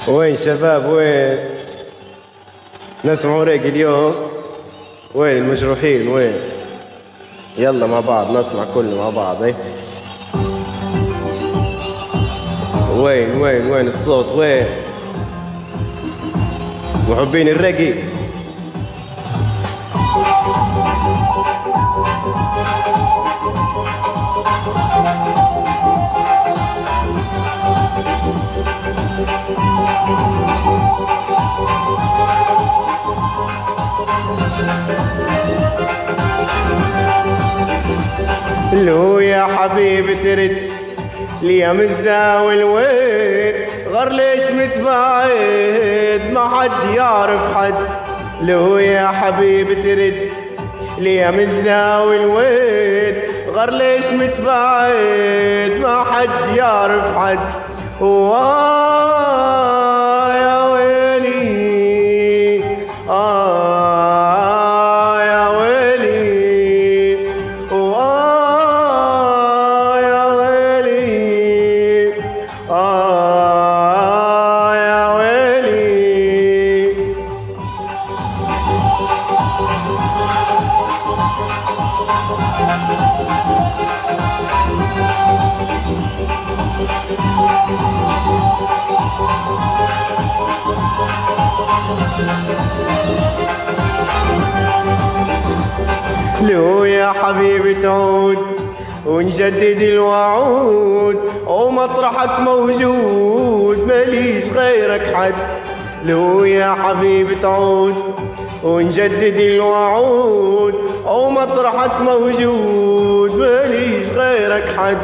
وين شباب وين؟ نسمعوا ريق اليوم؟ وين المجروحين وين؟ يلا مع بعض نسمع كلنا مع بعض. ايه وين الصوت وين؟ محبين الرقي لو يا حبيبي ترد ليا متزاول وين غير ليش متباعد ما حد يعرف حد. لو يا حبيبي ترد ليا متزاول وين غير ليش متباعد ما حد يعرف حد. يا ويلي يا ويلي يا ويلي يا ويلي. لو يا حبيبي تعود ونجدد الوعود ومطرحك موجود ماليش غيرك حد. لو يا حبيبي تعود ونجدد الوعود ومطرحك موجود ماليش غيرك حد.